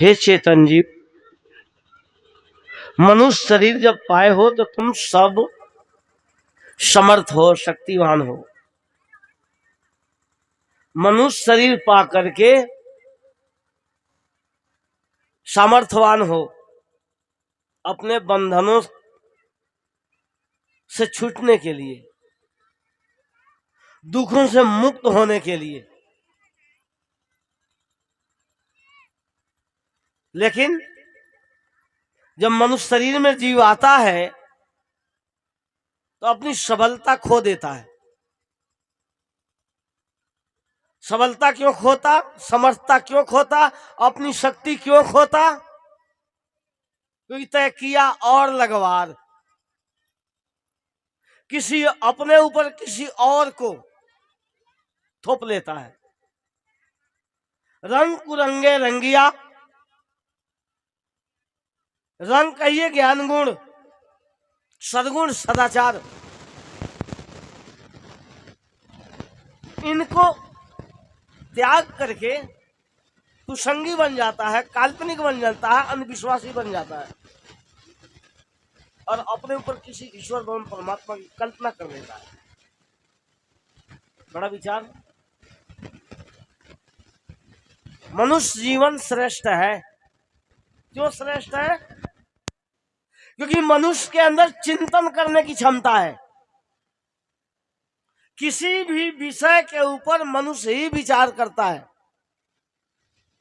हे चेतन जीव, मनुष्य शरीर जब पाए हो तो तुम सब समर्थ हो, शक्तिवान हो। मनुष्य शरीर पा करके सामर्थ्यवान हो, अपने बंधनों से छूटने के लिए, दुखों से मुक्त होने के लिए। लेकिन जब मनुष्य शरीर में जीव आता है तो अपनी सबलता खो देता है। सबलता क्यों खोता, समर्थता क्यों खोता, अपनी शक्ति क्यों खोता? क्योंकि तय किया और लगवार, किसी अपने ऊपर किसी और को थोप लेता है। रंग कुरंगे रंगिया, रंग कहिए ज्ञान गुण, सद्गुण सदाचार, इनको त्याग करके कुसंगी बन जाता है, काल्पनिक बन जाता है, अंधविश्वासी बन जाता है और अपने ऊपर किसी ईश्वर भगवान परमात्मा की कल्पना कर लेता है। बड़ा विचार। मनुष्य जीवन श्रेष्ठ है। क्यों श्रेष्ठ है? क्योंकि मनुष्य के अंदर चिंतन करने की क्षमता है। किसी भी विषय के ऊपर मनुष्य ही विचार करता है।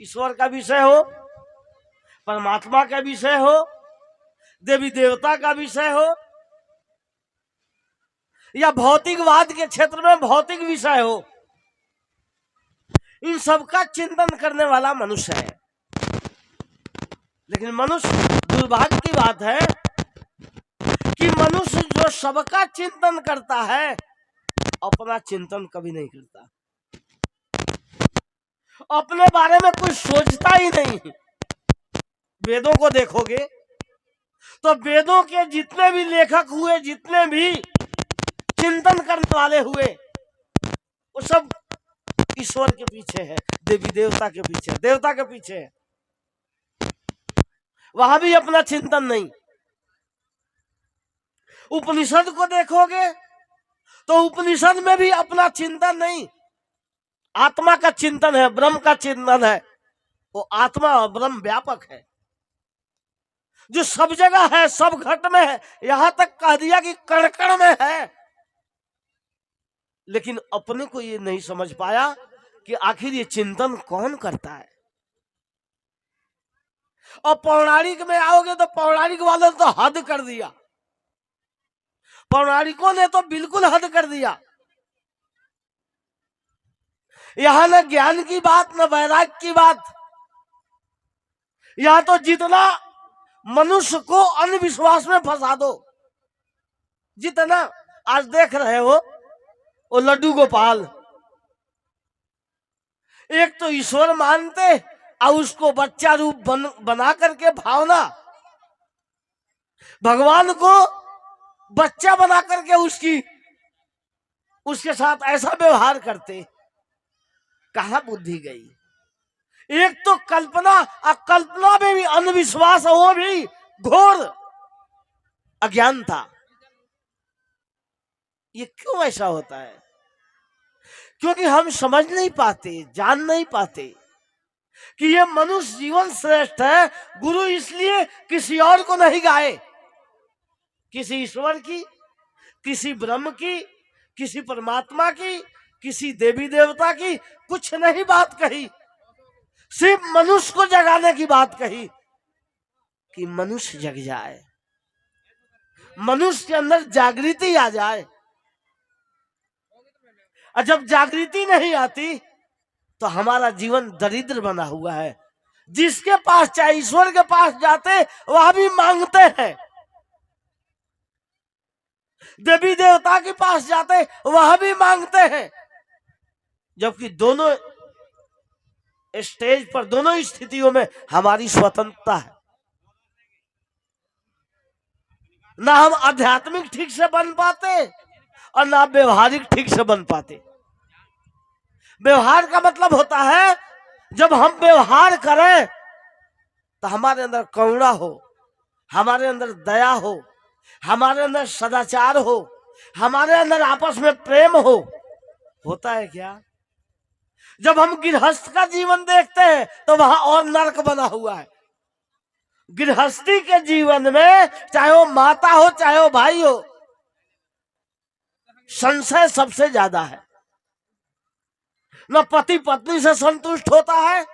ईश्वर का विषय हो, परमात्मा का विषय हो, देवी देवता का विषय हो, या भौतिकवाद के क्षेत्र में भौतिक विषय हो, इन सब का चिंतन करने वाला मनुष्य है। लेकिन मनुष्य, दुर्भाग्य की बात है कि मनुष्य जो सबका चिंतन करता है, अपना चिंतन कभी नहीं करता। अपने बारे में कुछ सोचता ही नहीं। वेदों को देखोगे तो वेदों के जितने भी लेखक हुए, जितने भी चिंतन करने वाले हुए, वो सब ईश्वर के पीछे है, देवी देवता के पीछे, देवता के पीछे है। वहां भी अपना चिंतन नहीं। उपनिषद को देखोगे तो उपनिषद में भी अपना चिंतन नहीं। आत्मा का चिंतन है, ब्रह्म का चिंतन है। वो आत्मा और ब्रह्म व्यापक है, जो सब जगह है, सब घट में है, यहां तक कह दिया कि कण कण में है। लेकिन अपने को ये नहीं समझ पाया कि आखिर ये चिंतन कौन करता है। और पौराणिक में आओगे तो पौराणिक वालों ने तो हद कर दिया। पौराणिकों ने तो बिल्कुल हद कर दिया। यहां न ज्ञान की बात, न वैराग्य की बात। यहां तो जितना मनुष्य को अंधविश्वास में फंसा दो, जितना आज देख रहे हो वो लड्डू गोपाल, एक तो ईश्वर मानते और उसको बच्चा रूप बना करके भावना, भगवान को बच्चा बना करके उसके साथ ऐसा व्यवहार करते। कहां बुद्धि गई? एक तो कल्पना, अकल्पना में भी अंधविश्वास, वो भी घोर अज्ञान था। ये क्यों ऐसा होता है? क्योंकि हम समझ नहीं पाते, जान नहीं पाते कि ये मनुष्य जीवन श्रेष्ठ है। गुरु इसलिए किसी और को नहीं गाए, किसी ईश्वर की, किसी ब्रह्म की, किसी परमात्मा की, किसी देवी देवता की कुछ नहीं बात कही, सिर्फ मनुष्य को जगाने की बात कही कि मनुष्य जग जाए, मनुष्य के अंदर जागृति आ जाए। और जब जागृति नहीं आती तो हमारा जीवन दरिद्र बना हुआ है। जिसके पास, चाहे ईश्वर के पास जाते, वह भी मांगते हैं। देवी देवता के पास जाते, वह भी मांगते हैं। जबकि दोनों स्टेज पर, दोनों स्थितियों में हमारी स्वतंत्रता है। ना हम आध्यात्मिक ठीक से बन पाते और ना व्यवहारिक ठीक से बन पाते। व्यवहार का मतलब होता है जब हम व्यवहार करें तो हमारे अंदर करुणा हो, हमारे अंदर दया हो, हमारे अंदर सदाचार हो, हमारे अंदर आपस में प्रेम हो। होता है क्या? जब हम गृहस्थ का जीवन देखते हैं तो वहां और नरक बना हुआ है। गृहस्थी के जीवन में चाहे वो माता हो चाहे वो भाई हो, संशय सबसे ज्यादा है। न पति पत्नी से संतुष्ट होता है,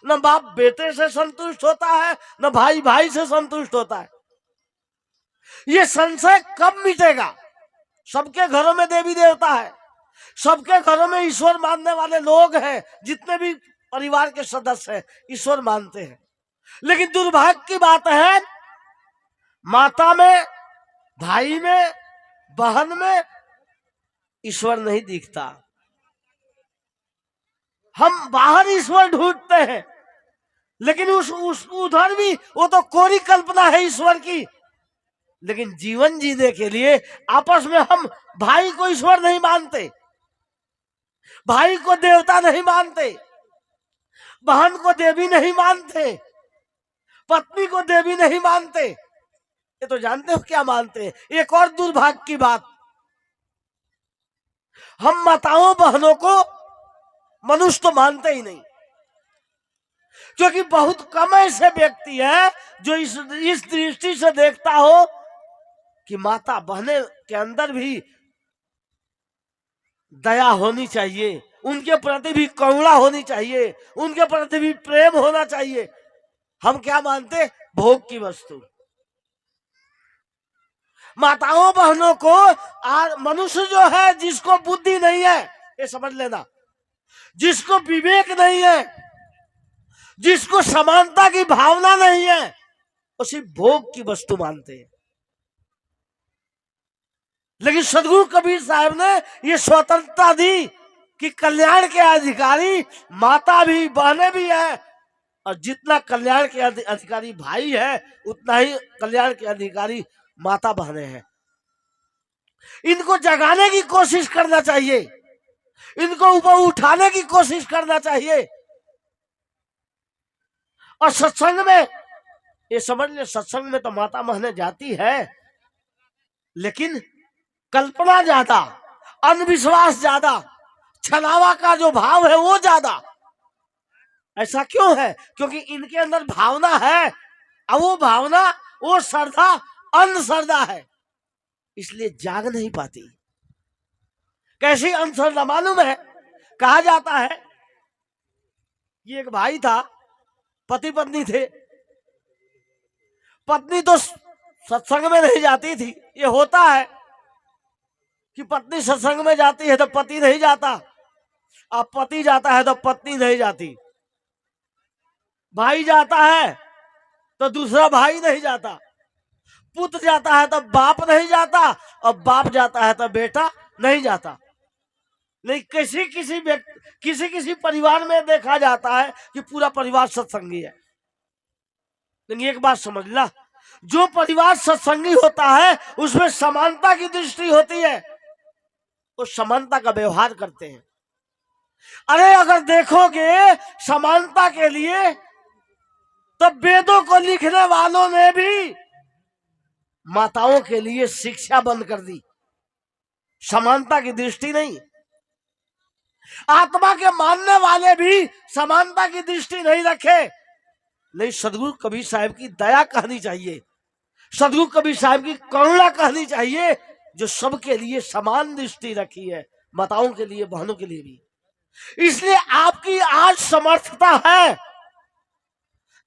न बाप बेटे से संतुष्ट होता है, न भाई भाई से संतुष्ट होता है। ये संशय कब मिटेगा? सबके घरों में देवी देवता है, सबके घरों में ईश्वर मानने वाले लोग हैं, जितने भी परिवार के सदस्य हैं ईश्वर मानते हैं। लेकिन दुर्भाग्य की बात है, माता में, भाई में, बहन में ईश्वर नहीं दिखता। हम बाहर ईश्वर ढूंढते हैं, लेकिन उस उधर भी वो तो कोरी कल्पना है ईश्वर की। लेकिन जीवन जीने के लिए आपस में हम भाई को ईश्वर नहीं मानते, भाई को देवता नहीं मानते, बहन को देवी नहीं मानते, पत्नी को देवी नहीं मानते। ये तो जानते हो क्या मानते हैं? एक और दुर्भाग्य की बात, हम माताओं बहनों को मनुष्य तो मानते ही नहीं, क्योंकि बहुत कम ऐसे व्यक्ति हैं जो इस दृष्टि से देखता हो कि माता बहने के अंदर भी दया होनी चाहिए, उनके प्रति भी करुणा होनी चाहिए, उनके प्रति भी प्रेम होना चाहिए। हम क्या मानते? भोग की वस्तु। माताओं बहनों को मनुष्य जो है, जिसको बुद्धि नहीं है, ये समझ लेना, जिसको विवेक नहीं है, जिसको समानता की भावना नहीं है, वो सिर्फ भोग की वस्तु मानते हैं। लेकिन सदगुरु कबीर साहब ने ये स्वतंत्रता दी कि कल्याण के अधिकारी माता भी बहनें भी है, और जितना कल्याण के अधिकारी भाई है उतना ही कल्याण के अधिकारी माता बहनें हैं। इनको जगाने की कोशिश करना चाहिए, इनको ऊपर उठाने की कोशिश करना चाहिए। और सत्संग में ये समझ ले, सत्संग में तो माता बहनें जाती है, लेकिन कल्पना ज्यादा, अंधविश्वास ज्यादा, छलावा का जो भाव है वो ज्यादा। ऐसा क्यों है? क्योंकि इनके अंदर भावना है, और वो भावना, वो श्रद्धा अंधश्रद्धा है, इसलिए जाग नहीं पाती। कैसी अंधश्रद्धा मालूम है? कहा जाता है ये एक भाई था, पति पत्नी थे, पत्नी तो सत्संग में नहीं जाती थी। ये होता है कि पत्नी सत्संग में जाती है तो पति नहीं जाता, अब पति जाता है तो पत्नी नहीं जाती, भाई जाता है तो दूसरा भाई नहीं जाता, पुत्र जाता है तो बाप नहीं जाता, और बाप जाता है तो बेटा नहीं जाता। नहीं, किसी किसी परिवार में देखा जाता है कि पूरा परिवार सत्संगी है। लेकिन एक बात समझना, जो परिवार सत्संगी होता है उसमें समानता की दृष्टि होती है, वो समानता का व्यवहार करते हैं। अरे अगर देखोगे समानता के लिए, तो वेदों को लिखने वालों ने भी माताओं के लिए शिक्षा बंद कर दी, समानता की दृष्टि नहीं। आत्मा के मानने वाले भी समानता की दृष्टि नहीं रखे। नहीं, सदगुरु कबीर साहब की दया कहनी चाहिए, सदगुरु कबीर साहब की करुणा कहनी चाहिए, जो सबके लिए समान दृष्टि रखी है, माताओं के लिए, बहनों के लिए भी। इसलिए आपकी आज समर्थता है,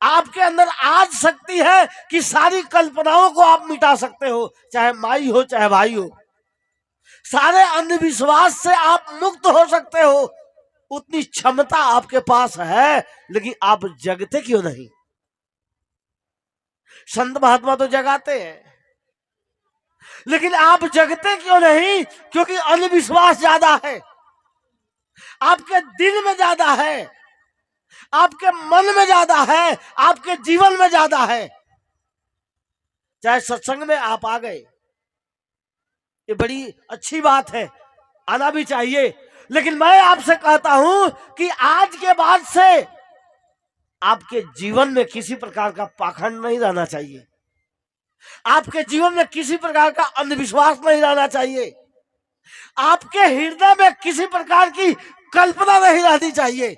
आपके अंदर आज शक्ति है कि सारी कल्पनाओं को आप मिटा सकते हो, चाहे माई हो चाहे भाई हो। सारे अंधविश्वास से आप मुक्त हो सकते हो, उतनी क्षमता आपके पास है। लेकिन आप जगते क्यों नहीं? संत महात्मा तो जगाते हैं, लेकिन आप जगते क्यों नहीं? क्योंकि अंधविश्वास ज्यादा है, आपके दिल में ज्यादा है, आपके मन में ज्यादा है, आपके जीवन में ज्यादा है। चाहे सत्संग में आप आ गए, ये बड़ी अच्छी बात है, आना भी चाहिए। लेकिन मैं आपसे कहता हूं कि आज के बाद से आपके जीवन में किसी प्रकार का पाखंड नहीं रहना चाहिए, आपके जीवन में किसी प्रकार का अंधविश्वास नहीं रहना चाहिए, आपके हृदय में किसी प्रकार की कल्पना नहीं रहनी चाहिए।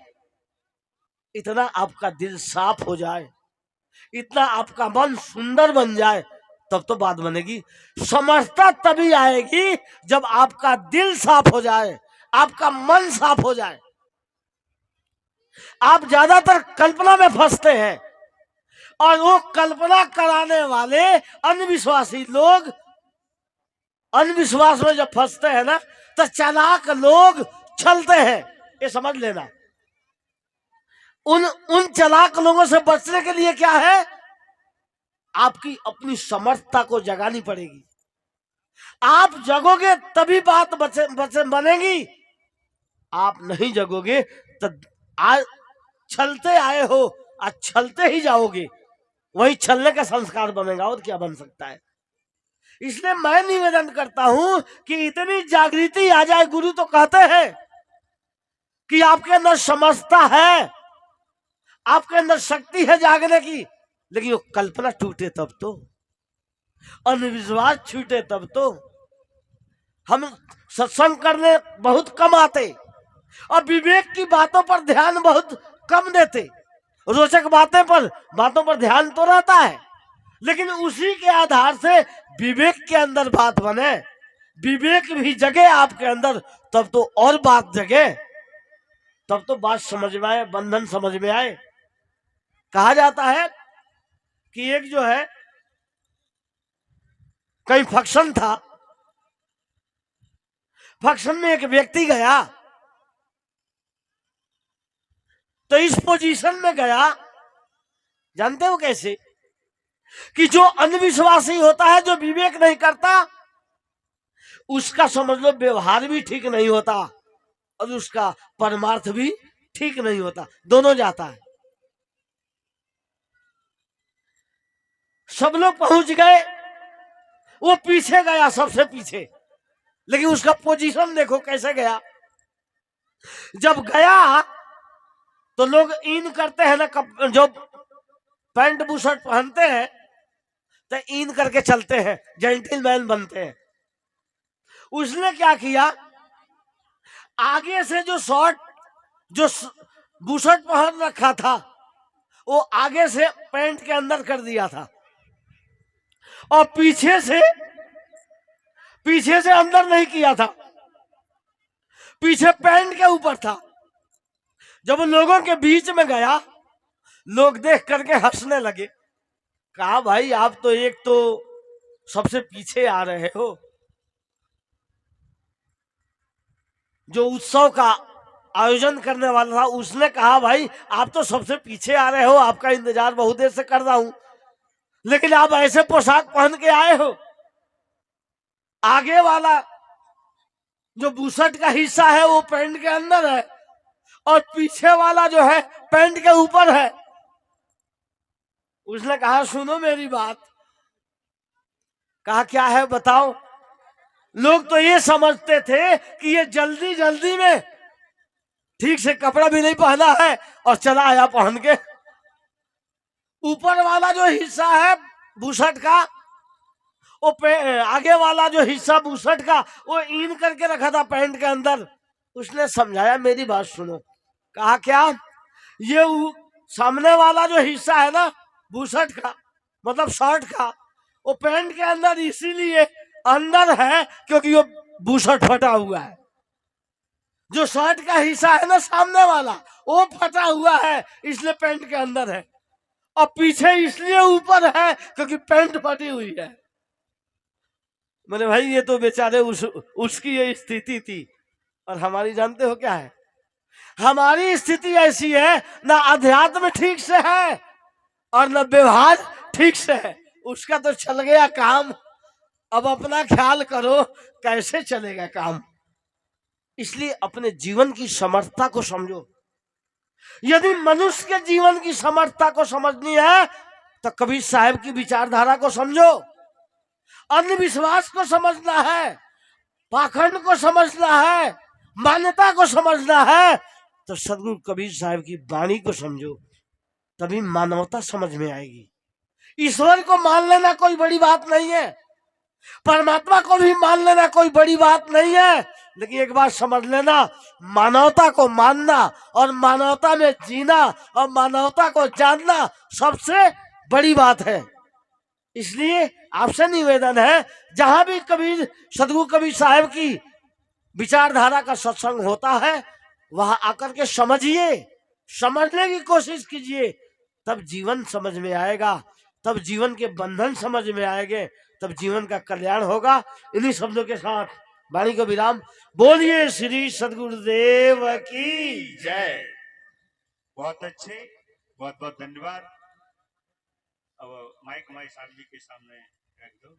इतना आपका दिल साफ हो जाए, इतना आपका मन सुंदर बन जाए, तब तो बात बनेगी। समझता तभी आएगी जब आपका दिल साफ हो जाए, आपका मन साफ हो जाए। आप ज्यादातर कल्पना में फंसते हैं, और वो कल्पना कराने वाले अंधविश्वासी लोग अंधविश्वास में जब फंसते हैं ना, तो चालाक लोग छलते हैं, ये समझ लेना। उन चालाक लोगों से बचने के लिए क्या है, आपकी अपनी समर्थता को जगानी पड़ेगी। आप जगोगे तभी बात बनेगी, आप नहीं जगोगे तो आज छलते आए हो, आज छलते ही जाओगे, वही छलने का संस्कार बनेगा, और क्या बन सकता है। इसलिए मैं निवेदन करता हूं कि इतनी जागृति आ जाए। गुरु तो कहते हैं कि आपके अंदर समझता है, आपके अंदर शक्ति है जागने की, लेकिन वो कल्पना टूटे तब तो, अंधविश्वास छूटे तब तो। हम सत्संग करने बहुत कम आते और विवेक की बातों पर ध्यान बहुत कम देते। रोचक बातों पर ध्यान तो रहता है, लेकिन उसी के आधार से विवेक के अंदर बात बने, विवेक भी जगे आपके अंदर, तब तो और बात जगे, तब तो बात समझ में आए, बंधन समझ में आए। कहा जाता है कि एक जो है कहीं फंक्शन था, फंक्शन में एक व्यक्ति गया, तो इस पोजीशन में गया, जानते हो कैसे, कि जो अंधविश्वासी होता है, जो विवेक नहीं करता, उसका समझ लो व्यवहार भी ठीक नहीं होता और उसका परमार्थ भी ठीक नहीं होता, दोनों जाता है। सब लोग पहुंच गए, वो पीछे गया, सबसे पीछे, लेकिन उसका पोजीशन देखो कैसे गया। जब गया तो लोग इन करते हैं ना, जो पैंट बुशर्ट पहनते हैं तो इन करके चलते हैं, जेंटलमैन बनते हैं। उसने क्या किया, आगे से जो शॉर्ट, जो बुशर्ट पहन रखा था, वो आगे से पैंट के अंदर कर दिया था, और पीछे से अंदर नहीं किया था, पीछे पैंट के ऊपर था। जब लोगों के बीच में गया, लोग देख करके हंसने लगे। कहा भाई आप तो एक तो सबसे पीछे आ रहे हो, जो उत्सव का आयोजन करने वाला था उसने कहा भाई आप तो सबसे पीछे आ रहे हो, आपका इंतजार बहुत देर से कर रहा हूं, लेकिन आप ऐसे पोशाक पहन के आए हो, आगे वाला जो बुशर्ट का हिस्सा है वो पैंट के अंदर है और पीछे वाला जो है पैंट के ऊपर है। उसने कहा सुनो मेरी बात। कहा क्या है बताओ। लोग तो ये समझते थे कि ये जल्दी जल्दी में ठीक से कपड़ा भी नहीं पहना है और चला आया पहन के। ऊपर वाला जो हिस्सा है बुशर्ट का, वो आगे वाला जो हिस्सा बुशर्ट का वो इन करके रखा था पैंट के अंदर। उसने समझाया मेरी बात सुनो। कहा क्या, ये सामने वाला जो हिस्सा है ना बुशर्ट का मतलब शर्ट का, वो पैंट के अंदर इसीलिए अंदर है क्योंकि वो बुशर्ट फटा हुआ है। जो शर्ट का हिस्सा है ना सामने वाला वो फटा हुआ है इसलिए पैंट के अंदर है, और पीछे इसलिए ऊपर है क्योंकि पैंट फटी हुई है। मैंने भाई ये तो बेचारे उसकी ये स्थिति थी, और हमारी जानते हो क्या है, हमारी स्थिति ऐसी है ना अध्यात्म ठीक से है और न व्यवहार ठीक से है। उसका तो चल गया काम, अब अपना ख्याल करो कैसे चलेगा काम। इसलिए अपने जीवन की समर्थता को समझो। यदि मनुष्य के जीवन की समर्थता को समझनी है तो कबीर साहब की विचारधारा को समझो। अंधविश्वास को समझना है, पाखंड को समझना है, मान्यता को समझना है तो सदगुरु कबीर साहब की वाणी को समझो। तभी मानवता समझ में आएगी। ईश्वर को मान लेना कोई बड़ी बात नहीं है, परमात्मा को भी मान लेना कोई बड़ी बात नहीं है, लेकिन एक बात समझ लेना, मानवता को मानना और मानवता में जीना और मानवता को जानना सबसे बड़ी बात है। इसलिए आपसे निवेदन है, जहां भी कबीर सदगुरु कबीर साहब की विचारधारा का सत्संग होता है वहां आकर के समझिए, समझने की कोशिश कीजिए, तब जीवन समझ में आएगा, तब जीवन के बंधन समझ में आएंगे, तब जीवन का कल्याण होगा। इन्हीं शब्दों के साथ वाणी को विराम। बोलिए श्री सदगुरुदेव की जय। बहुत अच्छे, बहुत बहुत धन्यवाद। अब माइक हमारी सामने के सामने रख दो।